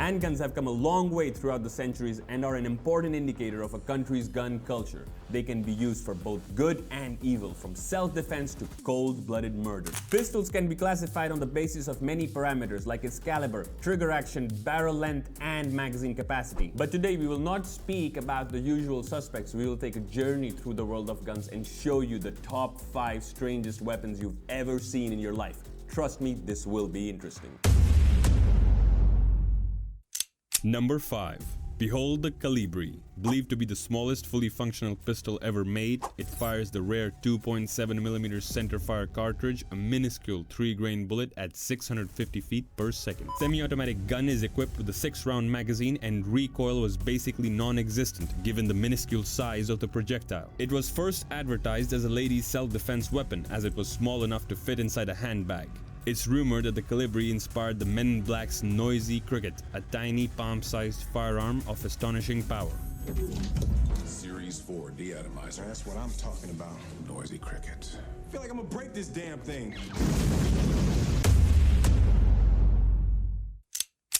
Handguns have come a long way throughout the centuries and are an important indicator of a country's gun culture. They can be used for both good and evil, from self-defense to cold-blooded murder. Pistols can be classified on the basis of many parameters like its caliber, trigger action, barrel length, and magazine capacity. But today we will not speak about the usual suspects. We will take a journey through the world of guns and show you the top 5 strangest weapons you've ever seen in your life. Trust me, this will be interesting. Number 5. Behold the Calibri. Believed to be the smallest fully functional pistol ever made, it fires the rare 2.7mm centerfire cartridge, a minuscule 3-grain bullet at 650 feet per second. Semi-automatic gun is equipped with a 6-round magazine, and recoil was basically non-existent given the minuscule size of the projectile. It was first advertised as a lady's self-defense weapon, as it was small enough to fit inside a handbag. It's rumored that the Calibri inspired the Men in Black's Noisy Cricket, a tiny palm-sized firearm of astonishing power. Series 4 deatomizer. That's what I'm talking about. Noisy Cricket. I feel like I'm gonna break this damn thing.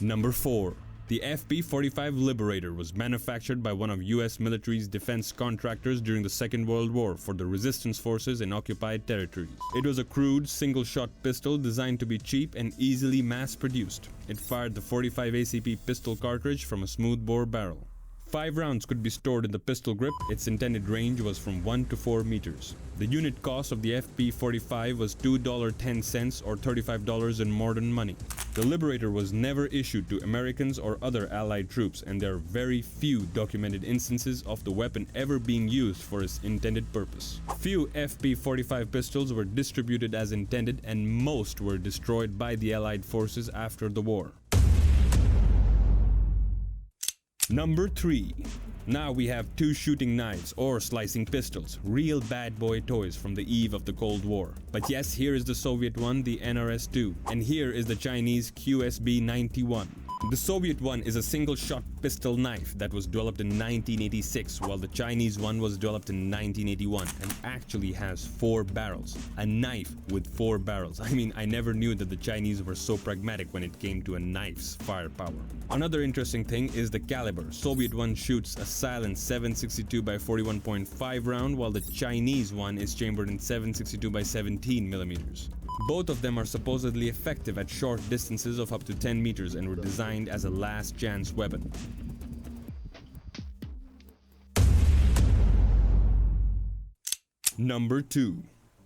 Number 4. The FP-45 Liberator was manufactured by one of US military's defense contractors during the Second World War for the resistance forces in occupied territories. It was a crude, single-shot pistol designed to be cheap and easily mass-produced. It fired the 45 ACP pistol cartridge from a smoothbore barrel. 5 rounds could be stored in the pistol grip. Its intended range was from 1 to 4 meters. The unit cost of the FP-45 was $2.10 or $35 in modern money. The Liberator was never issued to Americans or other Allied troops, and there are very few documented instances of the weapon ever being used for its intended purpose. Few FP-45 pistols were distributed as intended, and most were destroyed by the Allied forces after the war. Number 3. Now we have 2 shooting knives or slicing pistols, real bad boy toys from the eve of the Cold War. But yes, here is the Soviet one, the NRS-2, and here is the Chinese QSB-91. The Soviet one is a single-shot pistol knife that was developed in 1986, while the Chinese one was developed in 1981 and actually has 4 barrels. A knife with 4 barrels. I mean, I never knew that the Chinese were so pragmatic when it came to a knife's firepower. Another interesting thing is the caliber. Soviet one shoots a silent 7.62 by 41.5 round, while the Chinese one is chambered in 7.62 by 17 millimeters. Both of them are supposedly effective at short distances of up to 10 meters and were designed as a last chance weapon. Number 2.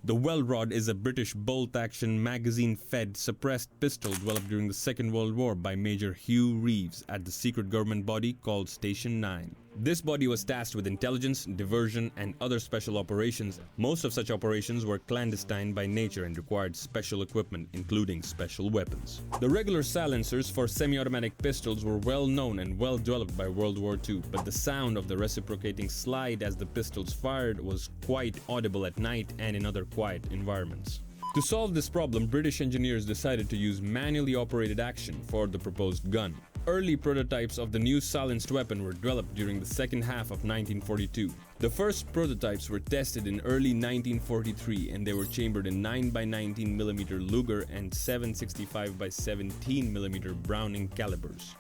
The Welrod is a British bolt-action magazine-fed suppressed pistol developed during the Second World War by Major Hugh Reeves at the secret government body called Station 9. This body was tasked with intelligence, diversion, and other special operations. Most of such operations were clandestine by nature and required special equipment, including special weapons. The regular silencers for semi-automatic pistols were well known and well developed by World War II, but the sound of the reciprocating slide as the pistols fired was quite audible at night and in other quiet environments. To solve this problem, British engineers decided to use manually operated action for the proposed gun. Early prototypes of the new silenced weapon were developed during the second half of 1942. The first prototypes were tested in early 1943, and they were chambered in 9x19mm Luger and 7.65x17mm Browning calibers.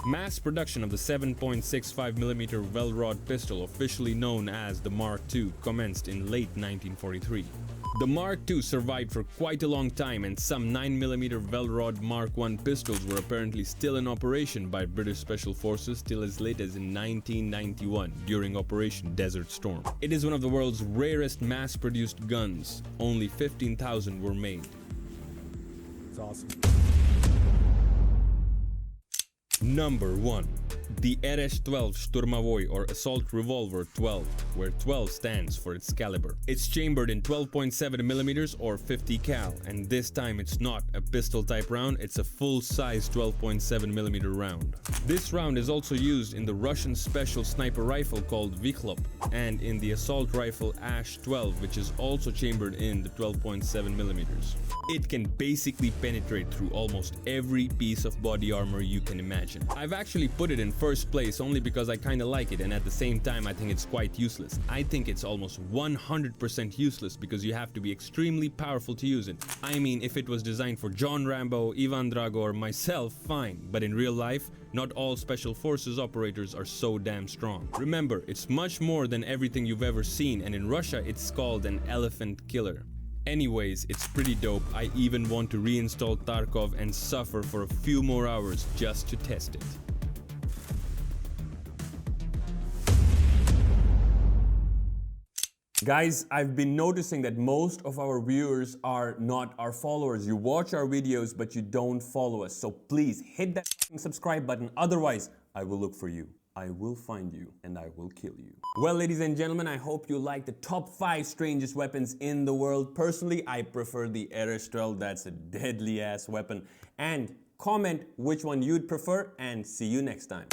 Mass production of the 7.65mm Welrod pistol, officially known as the Mark II, commenced in late 1943. The Mark II survived for quite a long time, and some 9mm Welrod Mark I pistols were apparently still in operation by British Special Forces till as late as in 1991 during Operation Desert Storm. It is one of the world's rarest mass-produced guns. Only 15,000 were made. It's awesome. Number 1. The RS-12 Штурмовой, or Assault Revolver 12, where 12 stands for its caliber. It's chambered in 12.7mm or 50 cal, and this time it's not a pistol type round, it's a full-size 12.7mm round. This round is also used in the Russian special sniper rifle called Vikhlop, and in the assault rifle Ash-12, which is also chambered in the 12.7mm. It can basically penetrate through almost every piece of body armor you can imagine. I've actually put it in first place only because I kinda like it, and at the same time I think it's quite useless. I think it's almost 100% useless because you have to be extremely powerful to use it. I mean, if it was designed for John Rambo, Ivan Drago or myself, fine, but in real life, not all special forces operators are so damn strong. Remember, it's much more than everything you've ever seen, and in Russia it's called an elephant killer. Anyways, it's pretty dope. I even want to reinstall Tarkov and suffer for a few more hours just to test it. Guys, I've been noticing that most of our viewers are not our followers. You watch our videos, but you don't follow us. So please hit that subscribe button. Otherwise, I will look for you. I will find you and I will kill you. Well, ladies and gentlemen, I hope you like the top 5 strangest weapons in the world. Personally, I prefer the Aerostrel. That's a deadly ass weapon. And comment which one you'd prefer, and see you next time.